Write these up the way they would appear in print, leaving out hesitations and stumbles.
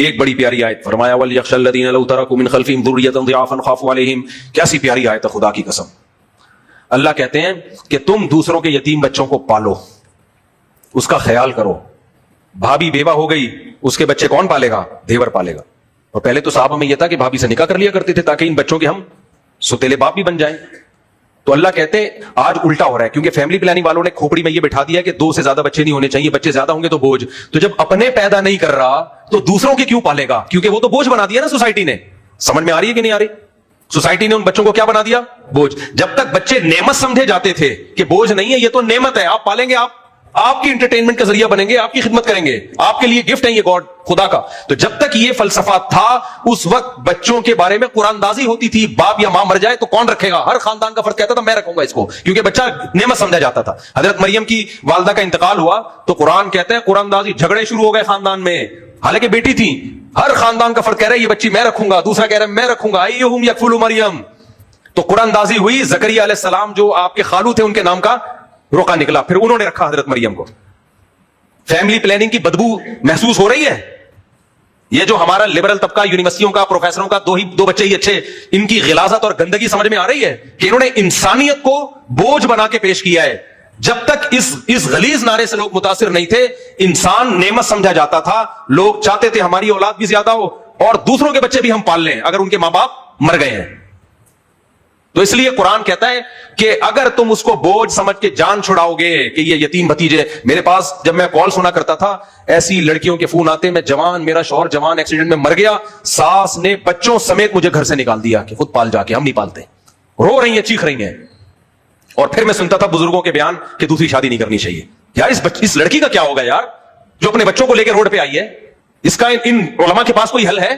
ایک بڑی پیاری آیت فرمایا وَلْيَخْشَ الَّذِينَ لَوْ تَرَكُوا مِنْ خَلْفِهِمْ ذُرِّيَّةً ضِعَافًا خَافُوا عَلَيْهِمْ. کیسی پیاری آیت ہے خدا کی قسم. اللہ کہتے ہیں کہ تم دوسروں کے یتیم بچوں کو پالو, اس کا خیال کرو. بھابھی بیوہ ہو گئی, اس کے بچے کون پالے گا؟ دیور پالے گا. اور پہلے تو صحابہ میں یہ تھا کہ بھابھی سے نکاح کر لیا کرتے تھے تاکہ ان بچوں کے ہم ستیلے باپ بھی بن جائیں. تو اللہ کہتے ہیں آج الٹا ہو رہا ہے, کیونکہ فیملی پلاننگ والوں نے کھوپڑی میں یہ بٹھا دیا کہ 2 سے زیادہ بچے نہیں ہونے چاہیے, بچے زیادہ ہوں گے تو بوجھ. تو جب اپنے پیدا نہیں کر رہا تو دوسروں کے کیوں پالے گا؟ کیونکہ وہ تو بوجھ بنا دیا نا سوسائٹی نے. سمجھ میں آ رہی ہے کہ نہیں آ رہی؟ سوسائٹی نے ان بچوں کو کیا بنا دیا؟ بوجھ. جب تک بچے نعمت سمجھے جاتے تھے کہ بوجھ نہیں ہے, یہ تو نعمت ہے, آپ پالیں گے, آپ کی انٹرٹینمنٹ کا ذریعہ بنیں گے, آپ کی خدمت کریں گے, آپ کے لیے گفٹ ہے یہ گاڈ خدا کا. تو جب تک یہ فلسفہ تھا اس وقت بچوں کے بارے میں قرآن اندازی ہوتی تھی. باپ یا ماں مر جائے تو کون رکھے گا؟ ہر خاندان کا فرد کہتا تھا میں رکھوں گا اس کو, کیونکہ بچہ نعمت سمجھا جاتا تھا. حضرت مریم کی والدہ کا انتقال ہوا تو قرآن کہتا ہے قرآن اندازی, جھگڑے شروع ہو گئے خاندان میں, حالانکہ بیٹی تھی. ہر خاندان کا فرد کہہ رہا ہے یہ بچی میں رکھوں گا, دوسرا کہہ رہا ہے میں رکھوں گا. ایہم یکفل مریم. تو قرآن اندازی ہوئی, زکریا علیہ السلام جو آپ کے خالو تھے ان کے نام کا رقعہ نکلا, پھر انہوں نے رکھا حضرت مریم کو. فیملی پلاننگ کی بدبو محسوس ہو رہی ہے. یہ جو ہمارا لبرل طبقہ, یونیورسٹیوں کا, پروفیسروں کا, 2 بچے ہی اچھے, ان کی غلاظت اور گندگی سمجھ میں آ رہی ہے کہ انہوں نے انسانیت کو بوجھ بنا کے پیش کیا ہے. جب تک اس غلیظ نعرے سے لوگ متاثر نہیں تھے, انسان نعمت سمجھا جاتا تھا. لوگ چاہتے تھے ہماری اولاد بھی زیادہ ہو اور دوسروں کے بچے بھی ہم پال لیں اگر ان کے ماں باپ مر گئے ہیں. تو اس لیے قرآن کہتا ہے کہ اگر تم اس کو بوجھ سمجھ کے جان چھڑاؤ گے کہ یہ یتیم بھتیجے. میرے پاس جب میں کال سنا کرتا تھا ایسی لڑکیوں کے فون آتے, میں جوان, میرا شوہر جوان ایکسیڈنٹ میں مر گیا, ساس نے بچوں سمیت مجھے گھر سے نکال دیا کہ خود پال جا کے, ہم نہیں پالتے. رو رہی ہیں, چیخ رہی ہیں. اور پھر میں سنتا تھا بزرگوں کے بیان کہ دوسری شادی نہیں کرنی چاہیے. یار اس لڑکی کا کیا ہوگا یار جو اپنے بچوں کو لے کے روڈ پہ آئی ہے؟ اس کا ان علماء کے پاس کوئی حل ہے؟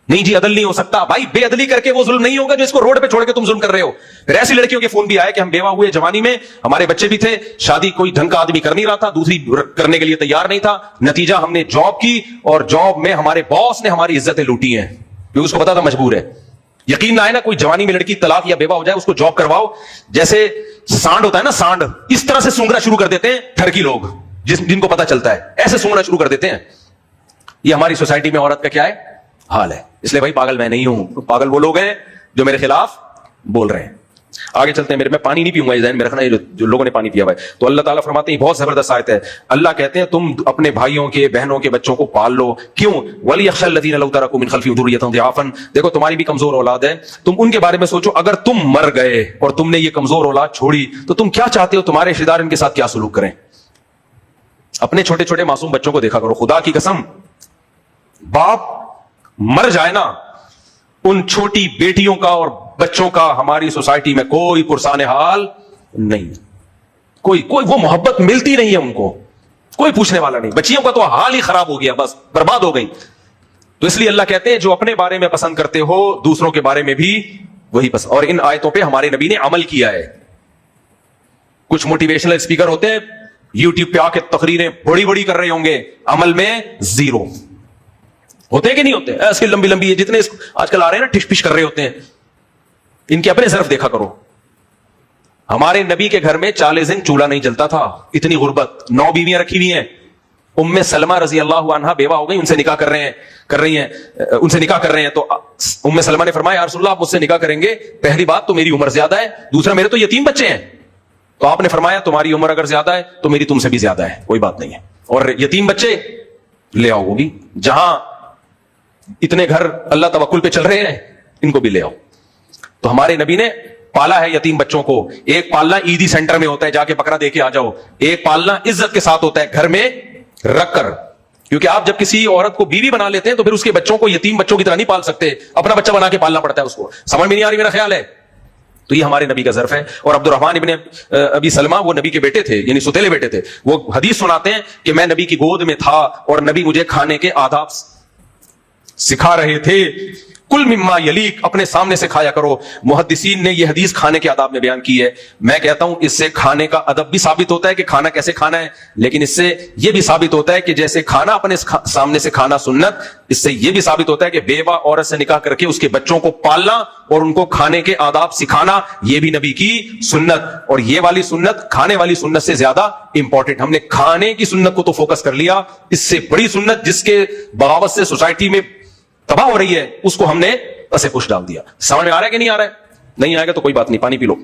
نہیں جی, عدل نہیں ہو سکتا. بھائی بے عدلی کر کے وہ ظلم نہیں ہوگا جو اس کو روڈ پہ چھوڑ کے تم ظلم کر رہے ہو. پھر ایسی لڑکیوں کے فون بھی آئے کہ ہم بیوہ ہوئے جوانی میں, ہمارے بچے بھی تھے, شادی کوئی ڈھنگ کا آدمی کر نہیں رہا تھا, دوسری کرنے کے لیے تیار نہیں تھا, نتیجہ ہم نے جاب کی اور جاب میں ہمارے باس نے ہماری عزتیں لوٹی ہیں کیونکہ اس کو پتا تھا مجبور ہے. یقین نہ آئے نا, کوئی جوانی میں لڑکی طلاق یا بیوہ ہو جائے, اس کو جاب کرواؤ, جیسے سانڈ ہوتا ہے نا سانڈ, اس طرح سے سونگنا شروع کر دیتے ہیں ٹھرکی لوگ جن کو پتا چلتا ہے, ایسے سونگنا شروع کر دیتے ہیں. یہ ہماری سوسائٹی میں عورت کا کیا ہے حال ہے. اس لیے بھائی پاگل میں نہیں ہوں, پاگل وہ لوگ ہیں جو میرے خلاف بول رہے ہیں. آگے چلتے ہیں. میں پانی نہیں پیوں گا, ذہن میں رکھنا, جو لوگوں نے پانی پیا ہوا ہے. تو اللہ تعالیٰ فرماتے ہیں بہت زبردست آیت ہے. اللہ کہتے ہیں تم اپنے بھائیوں کے, بہنوں کے بچوں کو پال لو. کیوں؟ وَلْيَخْشَ الَّذِينَ لَوْ تَرَكُوا مِنْ خَلْفِهِمْ ذُرِّيَّةً ضِعَافًا. دیکھو تمہاری بھی کمزور اولاد ہے, تم ان کے بارے میں سوچو. اگر تم مر گئے اور تم نے یہ کمزور اولاد چھوڑی تو تم کیا چاہتے ہو تمہارے رشتہ دار ان کے ساتھ کیا سلوک کریں؟ اپنے چھوٹے چھوٹے معصوم بچوں کو دیکھا کرو. خدا کی قسم, باپ مر جائے نا, ان چھوٹی بیٹیوں کا اور بچوں کا ہماری سوسائٹی میں کوئی پرسان حال نہیں. کوئی وہ محبت ملتی نہیں ہے ان کو, کوئی پوچھنے والا نہیں. بچیوں کا تو حال ہی خراب ہو گیا, بس برباد ہو گئی. تو اس لیے اللہ کہتے ہیں جو اپنے بارے میں پسند کرتے ہو دوسروں کے بارے میں بھی وہی پسند. اور ان آیتوں پہ ہمارے نبی نے عمل کیا ہے. کچھ موٹیویشنل اسپیکر ہوتے ہیں یوٹیوب پہ آ کے تقریریں بڑی بڑی کر رہے ہوں گے, عمل میں زیرو. ہوتے کہ نہیں ہوتے؟ ایسے لمبی لمبی جتنے آج کل آ رہے ہیں نا ٹش پش کر رہے ہوتے ہیں. ان کے اپنے ظرف دیکھا کرو. ہمارے نبی کے گھر میں 40 دن چولہا نہیں جلتا تھا, اتنی غربت. 9 بیویاں رکھی ہوئی ہیں. ام سلمہ رضی اللہ عنہا بیوہ ہو گئی, ان سے نکاح کر رہی ہیں. تو ام سلمہ نے فرمایا یا رسول اللہ آپ مجھ سے نکاح کریں گے, پہلی بات تو میری عمر زیادہ ہے, دوسرا میرے تو یتیم بچے ہیں. تو آپ نے فرمایا تمہاری عمر اگر زیادہ ہے تو میری تم سے بھی زیادہ ہے, کوئی بات نہیں ہے, اور یتیم بچے لے آؤ ہوگی. جہاں اتنے گھر اللہ توکل پہ چل رہے ہیں ان کو بھی لے آؤ. تو ہمارے نبی نے پالا ہے یتیم بچوں کو. ایک پالنا عیدی سینٹر میں ہوتا ہے, جا کے بکرا دے کے آ جاؤ. ایک پالنا عزت کے ساتھ ہوتا ہے, گھر میں رکھ کر. کیونکہ آپ جب کسی عورت کو بیوی بنا لیتے ہیں تو پھر اس کے بچوں کو یتیم بچوں کی طرح نہیں پال سکتے, اپنا بچہ بنا کے پالنا پڑتا ہے اس کو. سمجھ میں نہیں آ رہی میرا خیال ہے؟ تو یہ ہمارے نبی کا ظرف ہے. اور عبد الرحمن ابن ابی سلمہ وہ نبی کے بیٹے تھے, یعنی ستیلے بیٹے تھے. وہ حدیث سناتے ہیں کہ میں نبی کی گود میں تھا اور نبی مجھے کھانے کے آداب سکھا رہے تھے. کل مما یلیک، اپنے سامنے سے کھایا کرو. محدثین نے یہ حدیث کھانے کے آداب میں بیان کی ہے. میں کہتا ہوں اس سے کھانے کا ادب بھی ثابت ہوتا ہے کہ کھانا کیسے کھانا ہے، لیکن اس سے یہ بھی ثابت ہوتا ہے کہ جیسے کھانا اپنے سامنے سے کھانا سنت، اس سے یہ بھی ثابت ہوتا ہے کہ بیوہ عورت سے نکاح کر کے اس کے بچوں کو پالنا اور ان کو کھانے کے آداب سکھانا یہ بھی نبی کی سنت. اور یہ والی سنت کھانے والی سنت سے زیادہ امپورٹنٹ. ہم نے کھانے کی سنت کو تو فوکس کر لیا، اس سے بڑی سنت جس کے بغاوت سے سوسائٹی میں تباہ ہو رہی ہے اس کو ہم نے پس پش ڈال دیا. سمجھ میں آ رہا ہے کہ نہیں آ رہا ہے؟ نہیں آئے گا تو کوئی بات نہیں، پانی پی لو.